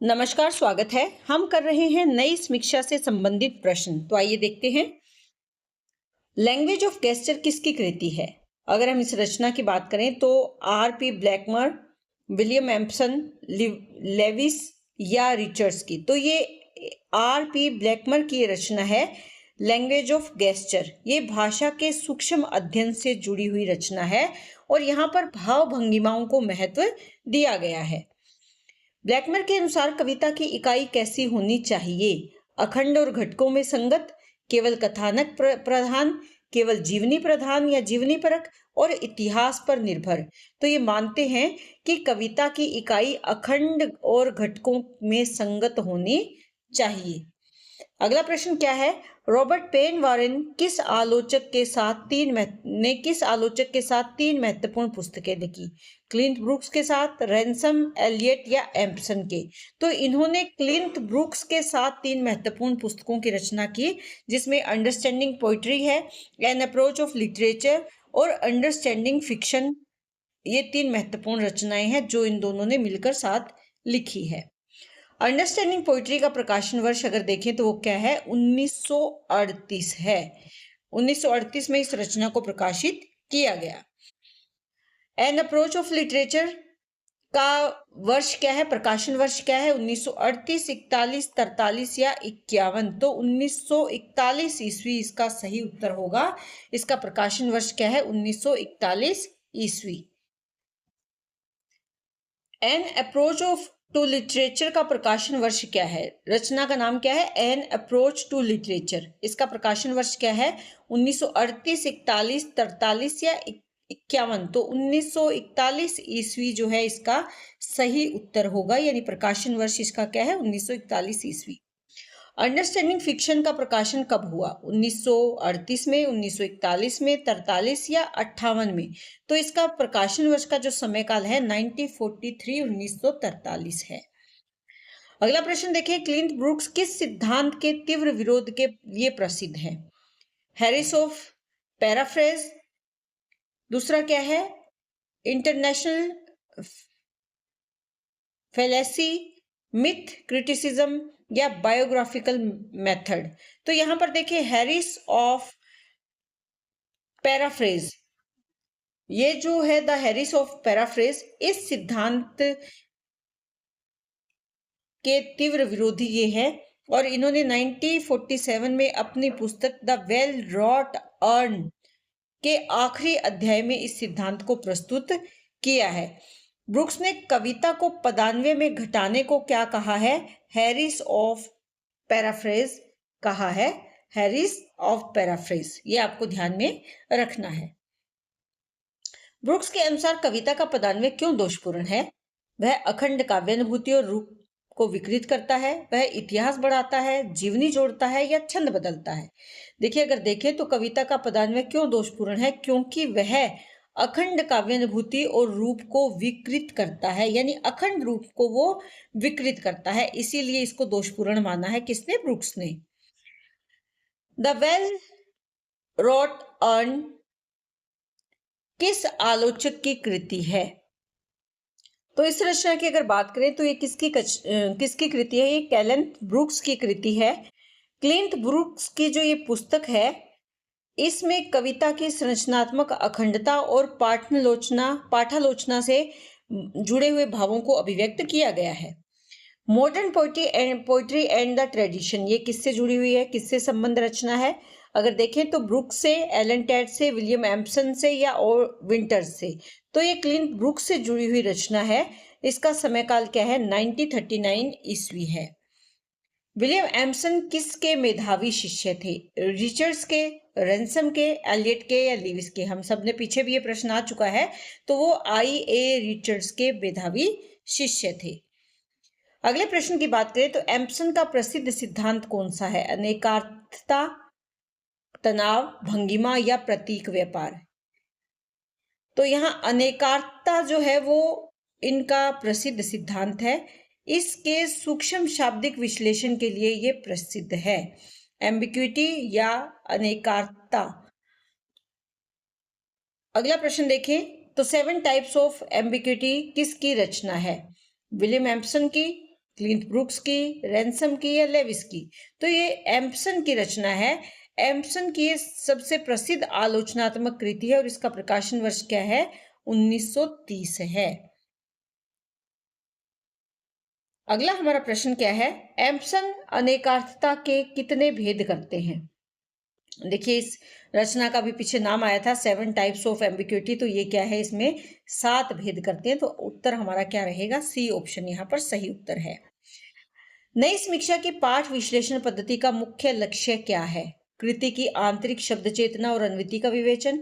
नमस्कार, स्वागत है। हम कर रहे हैं नई समीक्षा से संबंधित प्रश्न। तो आइए देखते हैं। लैंग्वेज ऑफ गेस्चर किसकी कृति है? अगर हम इस रचना की बात करें तो आर.पी. ब्लैकमर, विलियम एम्पसन, लेविस या रिचर्ड्स की। तो ये आर.पी. ब्लैकमर की रचना है लैंग्वेज ऑफ गेस्चर। ये भाषा के सूक्ष्म अध्ययन से जुड़ी हुई रचना है और यहाँ पर भाव भंगिमाओं को महत्व दिया गया है। ब्लैकमर के अनुसार कविता की इकाई कैसी होनी चाहिए? अखंड और घटकों में संगत, केवल कथानक प्रधान, केवल जीवनी प्रधान या जीवनी परक और इतिहास पर निर्भर। तो ये मानते हैं कि कविता की इकाई अखंड और घटकों में संगत होनी चाहिए। अगला प्रश्न क्या है? रॉबर्ट पेन वॉरेन किस आलोचक के साथ तीन महत्वपूर्ण पुस्तकें लिखी? क्लिंट ब्रूक्स के साथ, रैनसम, एलियट या एम्पसन के? तो इन्होंने क्लिंट ब्रूक्स के साथ तीन महत्वपूर्ण पुस्तकों की रचना की, जिसमें अंडरस्टैंडिंग पोइट्री है, एन अप्रोच ऑफ लिटरेचर और अंडरस्टैंडिंग फिक्शन। ये तीन महत्वपूर्ण रचनाएं हैं जो इन दोनों ने मिलकर साथ लिखी है। अंडरस्टैंडिंग पोइट्री का प्रकाशन वर्ष अगर देखें तो वो क्या है? 1938 है। 1938 में इस रचना को प्रकाशित किया गया। एन अप्रोच ऑफ लिटरेचर का वर्ष क्या है? प्रकाशन वर्ष क्या है? 1938, 41, 43 या 51? तो 1941 ईस्वी इसका सही उत्तर होगा। इसका प्रकाशन वर्ष क्या है? 1941 ईस्वी। An approach of to literature का प्रकाशन वर्ष क्या है? रचना का नाम क्या है? An approach to literature. इसका प्रकाशन वर्ष क्या है? 1938, 41, 43 या 51? तो 1941 ईस्वी जो है इसका सही उत्तर होगा, यानी प्रकाशन वर्ष इसका क्या है? 1941 ईस्वी। अंडरस्टैंडिंग फिक्शन का प्रकाशन कब हुआ? 1938 में, 1941 में, 43 या 58 में? तो इसका प्रकाशन वर्ष का जो समय काल है 1943 है। अगला प्रश्न देखिए, क्लिंट ब्रूक्स किस सिद्धांत के तीव्र विरोध के लिए प्रसिद्ध है? हैरिस ऑफ पैराफ्रेज, दूसरा क्या है? इंटरनेशनल फैलेसी, मिथ क्रिटिसिज्म या बायोग्राफिकल मेथड? तो यहां पर देखिए, हैरिस ऑफ पैराफ्रेज, ये जो है द हैरिस ऑफ पैराफ्रेज, इस सिद्धांत के तीव्र विरोधी ये है और इन्होंने 1947 में अपनी पुस्तक द वेल रॉट अर्न के आखिरी अध्याय में इस सिद्धांत को प्रस्तुत किया है। ब्रूक्स ने कविता को पदान्वय में घटाने को क्या कहा है? हैरिस ऑफ पैराफ्रेज कहा है। हैरिस ऑफ पैराफ्रेज, ये आपको ध्यान में रखना है। ब्रूक्स के अनुसार कविता का पदान्वय क्यों दोषपूर्ण है? वह अखंड काव्यानुभूति और रूप को विकृत करता है, वह इतिहास बढ़ाता है, जीवनी जोड़ता है या छंद बदलता है? देखिए, अगर देखें तो कविता का पदान्वय क्यों दोषपूर्ण है? क्योंकि वह अखंड काव्यानुभूति और रूप को विकृत करता है, यानी अखंड रूप को वो विकृत करता है, इसीलिए इसको दोषपूर्ण माना है। किसने? ब्रूक्स ने। द वेल रॉट अर्न किस आलोचक की कृति है? तो इस रचना की अगर बात करें तो ये किसकी कृति है? ये क्लिंट ब्रूक्स की कृति है। क्लिंट ब्रूक्स की जो ये पुस्तक है, इसमें कविता की संरचनात्मक अखंडता और पाठालोचना से जुड़े हुए भावों को अभिव्यक्त किया गया है। Modern poetry and the tradition, ये किससे जुड़ी हुई है? किससे संबंध रचना है? अगर देखें तो ब्रूक्स से, एलन टैट से, विलियम एम्पसन से या और विंटर्स से? तो ये क्लिंट ब्रूक्स से जुड़ी हुई रचना है। इसका समय काल क्या है? 1939 ईस्वी है। विलियम एम्पसन किसके मेधावी शिष्य थे? रिचर्ड्स के, रैनसम के, एलियट के या लेविस के? हम सब ने पीछे भी ये प्रश्न आ चुका है। तो वो आई.ए. रिचर्ड्स के मेधावी शिष्य थे। अगले प्रश्न की बात करें तो एम्पसन का प्रसिद्ध सिद्धांत कौन सा है? अनेकार्थता, तनाव, भंगिमा या प्रतीक व्यापार? तो यहाँ अनेकार्थता जो है वो इनका प्रसिद्ध सिद्धांत है। इसके सूक्ष्म शाब्दिक विश्लेषण के लिए ये प्रसिद्ध है। एम्बिग्युइटी या अनेकार्थता। अगला प्रश्न देखें तो 7 टाइप्स ऑफ एम्बिग्युइटी किसकी रचना है? विलियम एम्पसन की, क्लिंट ब्रुक्स की, रैनसम की या लेविस की? तो ये एम्पसन की रचना है। एम्पसन की ये सबसे प्रसिद्ध आलोचनात्मक कृति है और इसका प्रकाशन वर्ष क्या है? 1930 है। अगला हमारा प्रश्न क्या है? एम्पसन अनेकार्थता के कितने भेद करते हैं? देखिए, इस रचना का भी पीछे नाम आया था 7 टाइप्स ऑफ एम्बिग्युइटी, तो ये क्या है? इसमें 7 भेद करते हैं। तो उत्तर हमारा क्या रहेगा? सी ऑप्शन यहाँ पर सही उत्तर है। नई समीक्षा की पाठ विश्लेषण पद्धति का मुख्य लक्ष्य क्या है? कृति की आंतरिक शब्द चेतना और अनुवृत्ति का विवेचन,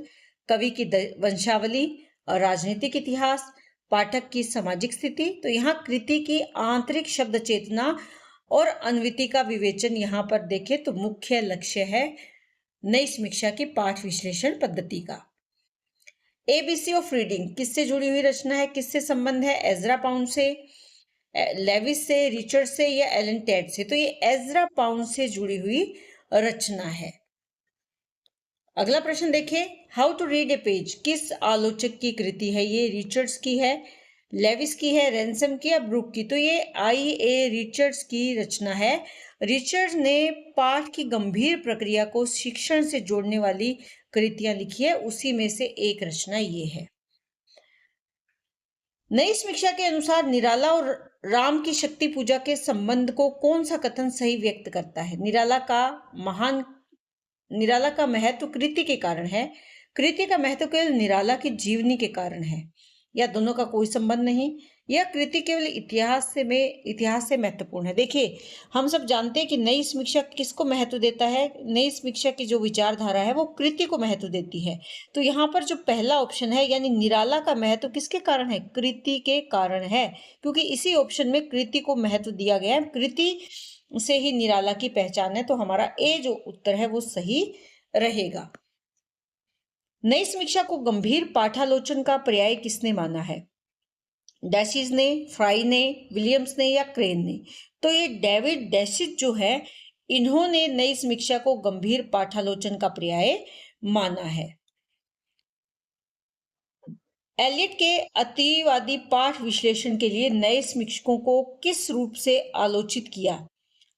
कवि की वंशावली, राजनीतिक इतिहास, पाठक की सामाजिक स्थिति। तो यहाँ कृति की आंतरिक शब्द चेतना और अनुवृत्ति का विवेचन यहाँ पर देखें तो मुख्य लक्ष्य है नई समीक्षा की पाठ विश्लेषण पद्धति का। एबीसी ऑफ रीडिंग किससे जुड़ी हुई रचना है? किससे संबंध है? एजरा पाउंड से, लेविस से, रिचर्ड से या एलन टेड से? तो ये एजरा पाउंड से जुड़ी हुई रचना है। अगला प्रश्न देखें, how to read a page किस आलोचक की कृति है? ये रिचर्ड्स की है, लेविस की है, रैनसम की या ब्रुक की? तो ये आई.ए. रिचर्ड्स की रचना है। रिचर्ड्स ने पाठ की गंभीर प्रक्रिया को शिक्षण से जोड़ने वाली कृतियां लिखी है, उसी में से एक रचना ये है। नई समीक्षा के अनुसार निराला और राम की शक्ति पूजा के संबंध को कौन सा कथन सही व्यक्त करता है? निराला का महत्व कृति के कारण है, कृति का महत्व केवल निराला की जीवनी के कारण है, या दोनों का कोई संबंध नहीं, यह कृति केवल इतिहास से महत्वपूर्ण है? देखिए, हम सब जानते हैं कि नई समीक्षा किसको महत्व देता है? नई समीक्षा की जो विचारधारा है वो कृति को महत्व देती है। तो यहाँ पर जो पहला ऑप्शन है यानी निराला का महत्व किसके कारण है? कृति के कारण है, क्योंकि इसी ऑप्शन में कृति को महत्व दिया गया है। कृति से ही निराला की पहचान है, तो हमारा ए जो उत्तर है वो सही रहेगा। नई समीक्षा को गंभीर पाठालोचन का पर्याय किसने माना है? डैशिज ने, फ्राई ने, विलियम्स ने या क्रेन ने? तो ये डेविड डैशिज जो है, इन्होंने नई समीक्षा को गंभीर पाठालोचन का पर्याय माना है। एलियट के अतिवादी पाठ विश्लेषण के लिए नए समीक्षकों को किस रूप से आलोचित किया?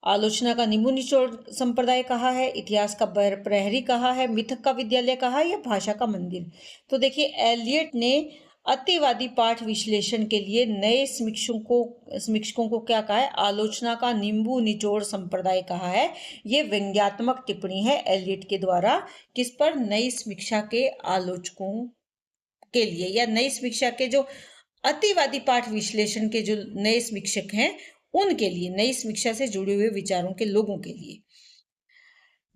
आलोचना का नींबू निचोड़ संप्रदाय कहा है, इतिहास का प्रहरी कहा है, मिथक का विद्यालय कहा है या भाषा का मंदिर? तो देखिए, एलियट ने अतिवादी पाठ विश्लेषण के लिए नए समीक्षकों को क्या कहा है? आलोचना का नींबू निचोड़ संप्रदाय कहा है। ये व्यंग्यात्मक टिप्पणी है एलियट के द्वारा किस पर? नई समीक्षा के आलोचकों के लिए, या नई समीक्षा के जो अतिवादी पाठ विश्लेषण के जो नए समीक्षक हैं उनके लिए, नई समीक्षा से जुड़े हुए विचारों के लोगों के लिए।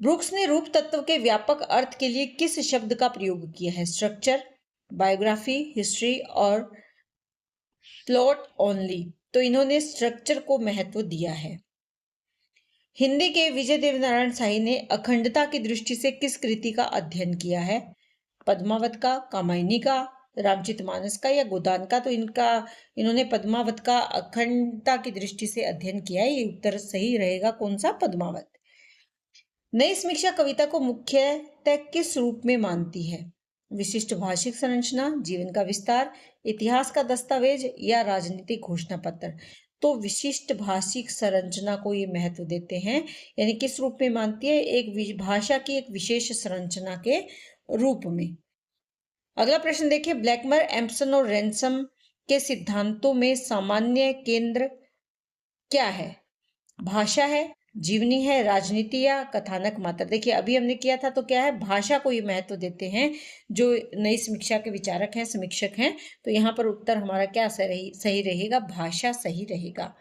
ब्रुक्स ने रूप तत्व के व्यापक अर्थ के लिए किस शब्द का प्रयोग किया है? स्ट्रक्चर, बायोग्राफी, हिस्ट्री और प्लॉट ओनली? तो इन्होंने स्ट्रक्चर को महत्व दिया है। हिंदी के विजय देवनारायण शाही ने अखंडता की दृष्टि से किस कृति का अध्ययन किया है? पद्मावत का, कामायनी का, रामचरितमानस का या गोदान का? तो इन्होंने पद्मावत का अखंडता की दृष्टि से अध्ययन किया है। ये उत्तर सही रहेगा कौन सा? पद्मावत। नई समीक्षा कविता को मुख्यतः किस रूप में मानती है? विशिष्ट भाषिक संरचना, जीवन का विस्तार, इतिहास का दस्तावेज या राजनीतिक घोषणा पत्र? तो विशिष्ट भाषिक संरचना को ये महत्व देते हैं, यानी किस रूप में मानती है? एक भाषा की एक विशेष संरचना के रूप में। अगला प्रश्न देखिए, ब्लैकमर, एम्पसन और रैनसम के सिद्धांतों में सामान्य केंद्र क्या है? भाषा है, जीवनी है, राजनीति या कथानक मात्र? देखिए, अभी हमने किया था तो क्या है? भाषा को ये महत्व देते हैं जो नई समीक्षा के विचारक हैं, समीक्षक हैं। तो यहाँ पर उत्तर हमारा क्या सही रहेगा? भाषा सही रहेगा।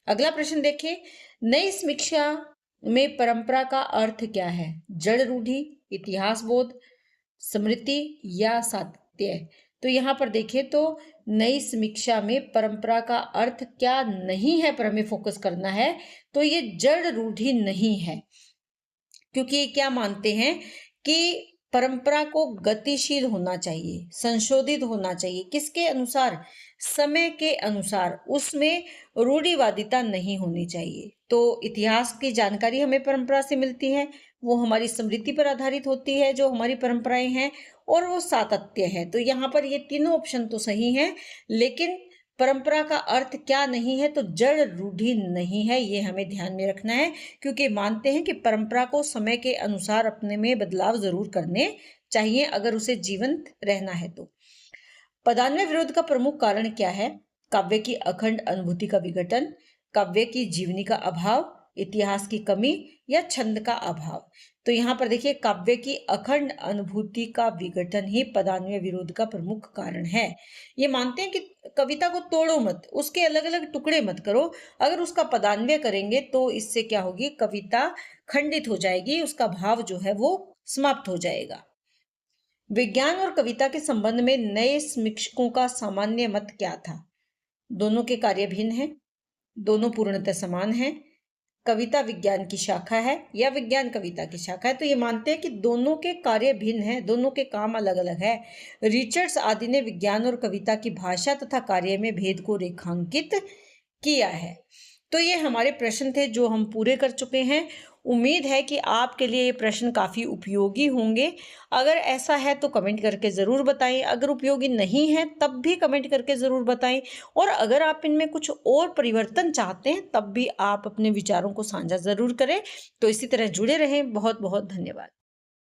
अगला प्रश्न देखिए, नई समीक्षा में परंपरा का अर्थ क्या है? जड़ रूढ़ि, इतिहास बोध, स्मृति या सातत्य? तो यहाँ पर देखें तो नई समीक्षा में परंपरा का अर्थ क्या नहीं है पर हमें फोकस करना है, तो ये जड़ रूढ़ि नहीं है, क्योंकि ये क्या मानते हैं कि परंपरा को गतिशील होना चाहिए, संशोधित होना चाहिए। किसके अनुसार? समय के अनुसार। उसमें रूढ़िवादिता नहीं होनी चाहिए। तो इतिहास की जानकारी हमें परंपरा से मिलती है, वो हमारी स्मृति पर आधारित होती है जो हमारी परंपराएं हैं, और वो सातत्य है। तो यहाँ पर ये तीनों ऑप्शन तो सही हैं, लेकिन परंपरा का अर्थ क्या नहीं है, तो जड़ रूढ़ि नहीं है, ये हमें ध्यान में रखना है, क्योंकि मानते हैं कि परंपरा को समय के अनुसार अपने में बदलाव जरूर करने चाहिए अगर उसे जीवंत रहना है तो। पदान्वय विरोध का प्रमुख कारण क्या है? काव्य की अखंड अनुभूति का विघटन, काव्य की जीवनी का अभाव, इतिहास की कमी या छंद का अभाव। तो यहाँ पर देखिए, काव्य की अखंड अनुभूति का विघटन ही पदान्वय विरोध का प्रमुख कारण है। ये मानते हैं कि कविता को तोड़ो मत, उसके अलग अलग टुकड़े मत करो। अगर उसका पदान्वय करेंगे तो इससे क्या होगी, कविता खंडित हो जाएगी, उसका भाव जो है वो समाप्त हो जाएगा। विज्ञान और कविता के संबंध में नए समीक्षकों का सामान्य मत क्या था? दोनों के कार्य भिन्न हैं, दोनों पूर्णतः समान हैं, कविता विज्ञान की शाखा है या विज्ञान कविता की शाखा है। तो ये मानते हैं कि दोनों के कार्य भिन्न हैं, दोनों के काम अलग अलग है। रिचर्ड्स आदि ने विज्ञान और कविता की भाषा तथा कार्य में भेद को रेखांकित किया है। तो ये हमारे प्रश्न थे जो हम पूरे कर चुके हैं। उम्मीद है कि आपके लिए ये प्रश्न काफ़ी उपयोगी होंगे। अगर ऐसा है तो कमेंट करके ज़रूर बताएं, अगर उपयोगी नहीं है तब भी कमेंट करके ज़रूर बताएं, और अगर आप इनमें कुछ और परिवर्तन चाहते हैं तब भी आप अपने विचारों को साझा ज़रूर करें। तो इसी तरह जुड़े रहें। बहुत बहुत धन्यवाद।